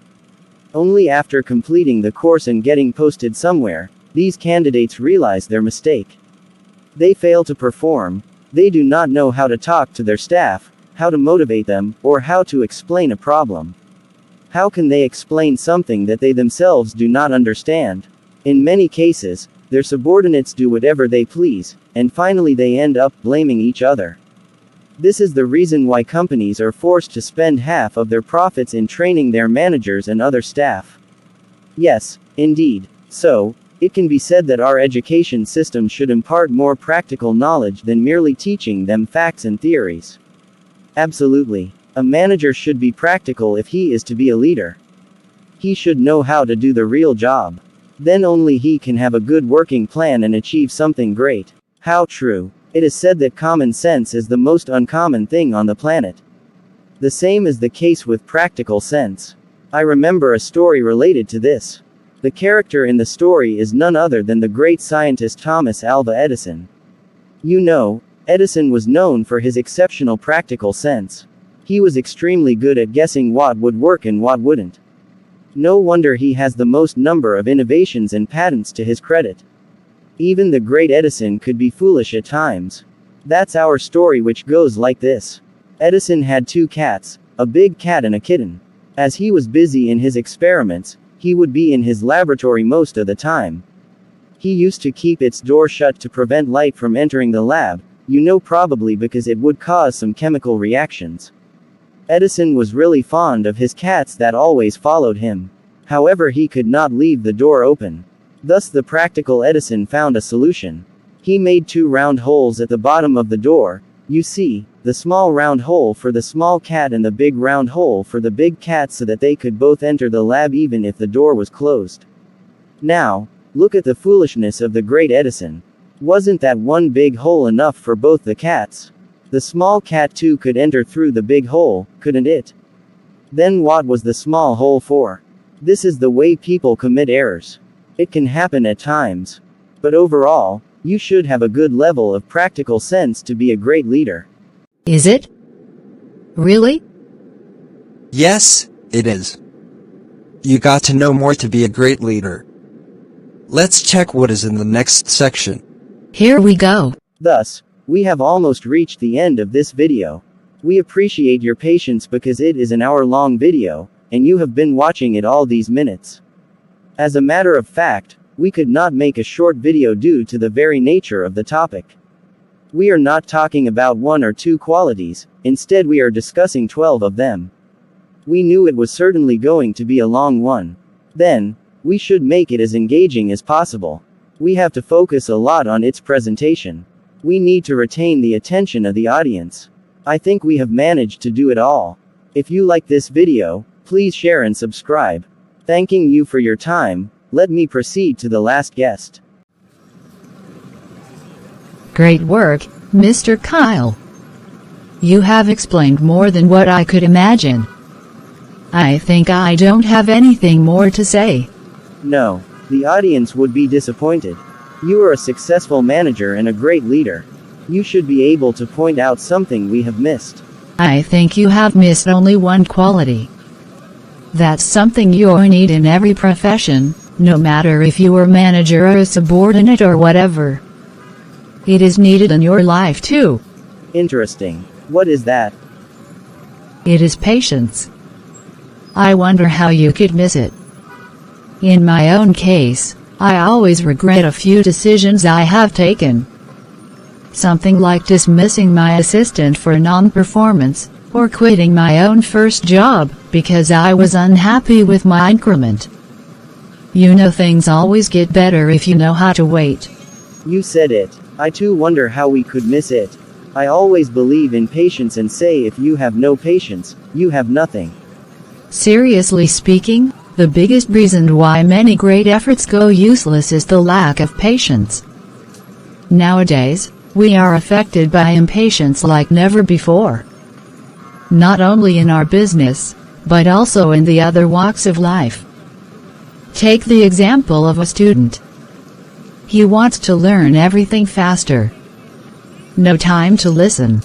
Only after completing the course and getting posted somewhere, these candidates realize their mistake. They fail to perform, they do not know how to talk to their staff, how to motivate them, or how to explain a problem. How can they explain something that they themselves do not understand? In many cases, their subordinates do whatever they please, and finally they end up blaming each other. This is the reason why companies are forced to spend half of their profits in training their managers and other staff. Yes, indeed. So, it can be said that our education system should impart more practical knowledge than merely teaching them facts and theories. Absolutely. A manager should be practical if he is to be a leader. He should know how to do the real job. Then only he can have a good working plan and achieve something great. How true. It is said that common sense is the most uncommon thing on the planet. The same is the case with practical sense. I remember a story related to this. The character in the story is none other than the great scientist Thomas Alva Edison. You know, Edison was known for his exceptional practical sense. He was extremely good at guessing what would work and what wouldn't. No wonder he has the most number of innovations and patents to his credit. Even the great Edison could be foolish at times. That's our story, which goes like this. Edison had 2 cats, a big cat and a kitten. As he was busy in his experiments, he would be in his laboratory most of the time. He used to keep its door shut to prevent light from entering the lab, probably because it would cause some chemical reactions. Edison was really fond of his cats that always followed him. However, he could not leave the door open. Thus the practical Edison found a solution. He made 2 round holes at the bottom of the door, you see, the small round hole for the small cat and the big round hole for the big cat, so that they could both enter the lab even if the door was closed. Now, look at the foolishness of the great Edison. Wasn't that one big hole enough for both the cats? The small cat too could enter through the big hole, couldn't it? Then what was the small hole for? This is the way people commit errors. It can happen at times. But overall, you should have a good level of practical sense to be a great leader. Is it? Really? Yes, it is. You got to know more to be a great leader. Let's check what is in the next section. Here we go. Thus, we have almost reached the end of this video. We appreciate your patience because it is an hour-long video, and you have been watching it all these minutes. As a matter of fact, we could not make a short video due to the very nature of the topic. We are not talking about 1 or 2 qualities, instead we are discussing 12 of them. We knew it was certainly going to be a long one. Then, we should make it as engaging as possible. We have to focus a lot on its presentation. We need to retain the attention of the audience. I think we have managed to do it all. If you like this video, please share and subscribe. Thanking you for your time, let me proceed to the last guest. Great work, Mr. Kyle. You have explained more than what I could imagine. I think I don't have anything more to say. No, the audience would be disappointed. You are a successful manager and a great leader. You should be able to point out something we have missed. I think you have missed only one quality. That's something you need in every profession, no matter if you are manager or a subordinate or whatever. It is needed in your life too. Interesting. What is that? It is patience. I wonder how you could miss it. In my own case, I always regret a few decisions I have taken. Something like dismissing my assistant for non-performance, or quitting my own first job, because I was unhappy with my increment. Things always get better if you know how to wait. You said it. I too wonder how we could miss it. I always believe in patience and say if you have no patience, you have nothing. Seriously speaking, the biggest reason why many great efforts go useless is the lack of patience. Nowadays, we are affected by impatience like never before. Not only in our business, but also in the other walks of life. Take the example of a student. He wants to learn everything faster. No time to listen.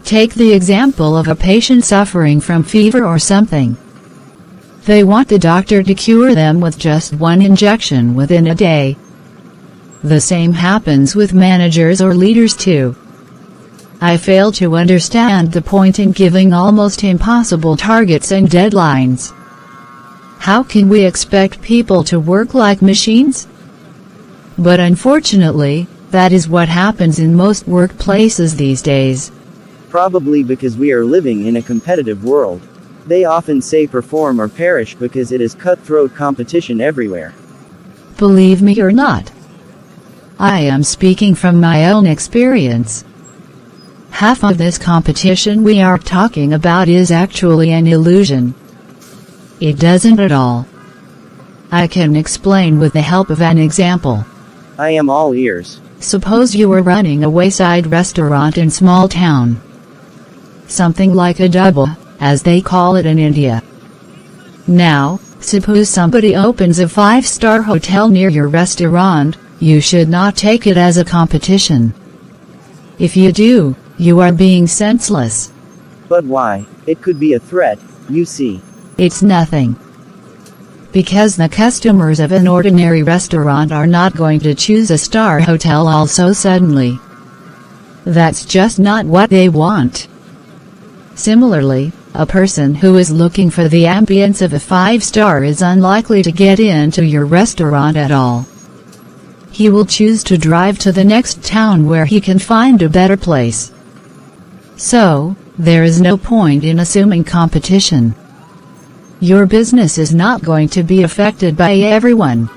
Take the example of a patient suffering from fever or something. They want the doctor to cure them with just one injection within a day. The same happens with managers or leaders too. I fail to understand the point in giving almost impossible targets and deadlines. How can we expect people to work like machines? But unfortunately, that is what happens in most workplaces these days. Probably because we are living in a competitive world. They often say perform or perish because it is cutthroat competition everywhere. Believe me or not, I am speaking from my own experience. Half of this competition we are talking about is actually an illusion. It doesn't at all. I can explain with the help of an example. I am all ears. Suppose you were running a wayside restaurant in small town. Something like a double, as they call it in India. Now, suppose somebody opens a 5-star hotel near your restaurant. You should not take it as a competition. If you do, you are being senseless. But why? It could be a threat, you see. It's nothing. Because the customers of an ordinary restaurant are not going to choose a star hotel also suddenly. That's just not what they want. Similarly, a person who is looking for the ambience of a 5-star is unlikely to get into your restaurant at all. He will choose to drive to the next town where he can find a better place. So, there is no point in assuming competition. Your business is not going to be affected by everyone.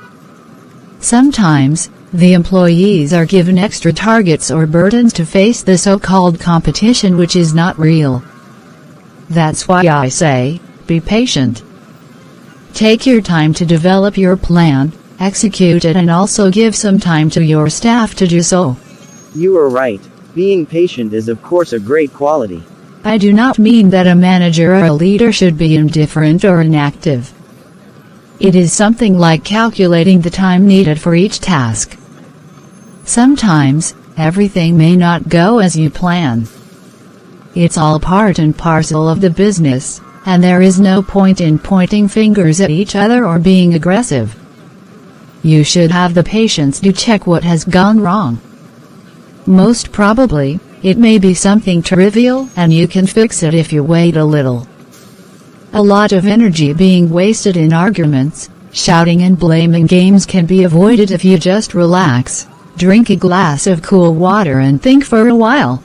Sometimes, the employees are given extra targets or burdens to face the so-called competition which is not real. That's why I say, be patient. Take your time to develop your plan, execute it, and also give some time to your staff to do so. You are right. Being patient is of course a great quality. I do not mean that a manager or a leader should be indifferent or inactive. It is something like calculating the time needed for each task. Sometimes, everything may not go as you plan. It's all part and parcel of the business, and there is no point in pointing fingers at each other or being aggressive. You should have the patience to check what has gone wrong. Most probably, it may be something trivial and you can fix it if you wait a little. A lot of energy being wasted in arguments, shouting and blaming games can be avoided if you just relax, drink a glass of cool water and think for a while.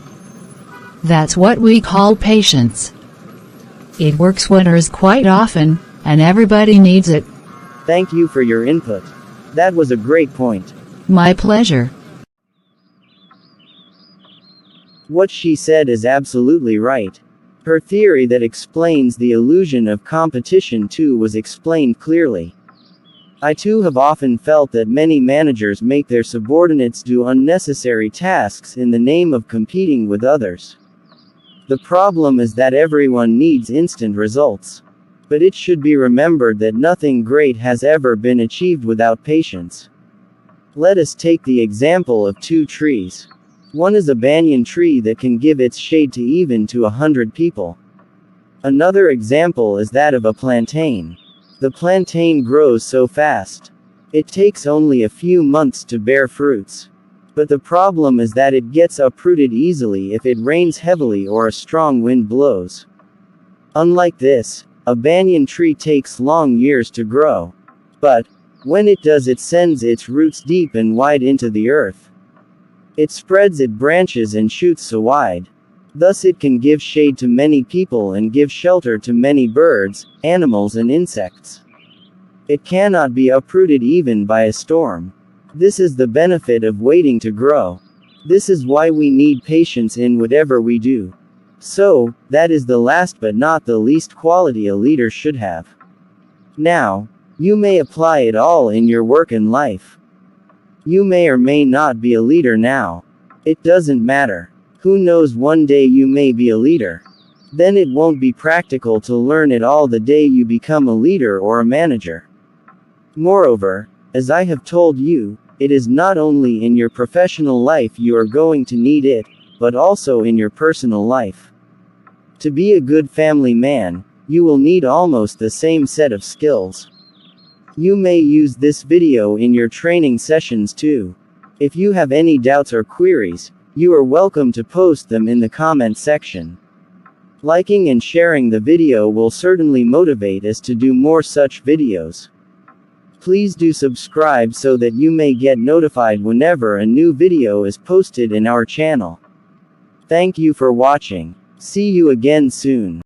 That's what we call patience. It works wonders quite often, and everybody needs it. Thank you for your input. That was a great point. My pleasure. What she said is absolutely right. Her theory that explains the illusion of competition too was explained clearly. I too have often felt that many managers make their subordinates do unnecessary tasks in the name of competing with others. The problem is that everyone needs instant results. But it should be remembered that nothing great has ever been achieved without patience. Let us take the example of 2 trees. One is a banyan tree that can give its shade to even to 100 people. Another example is that of a plantain. The plantain grows so fast. It takes only a few months to bear fruits. But the problem is that it gets uprooted easily if it rains heavily or a strong wind blows. Unlike this, a banyan tree takes long years to grow. But, when it does, it sends its roots deep and wide into the earth. It spreads its branches and shoots so wide. Thus it can give shade to many people and give shelter to many birds, animals and insects. It cannot be uprooted even by a storm. This is the benefit of waiting to grow. This is why we need patience in whatever we do. So, that is the last but not the least quality a leader should have. Now, you may apply it all in your work and life. You may or may not be a leader now. It doesn't matter. Who knows, one day you may be a leader. Then it won't be practical to learn it all the day you become a leader or a manager. Moreover, as I have told you, It is not only in your professional life you are going to need it, but also in your personal life. To be a good family man, you will need almost the same set of skills. You may use this video in your training sessions too. If you have any doubts or queries, you are welcome to post them in the comment section. Liking and sharing the video will certainly motivate us to do more such videos. Please do subscribe so that you may get notified whenever a new video is posted in our channel. Thank you for watching. See you again soon.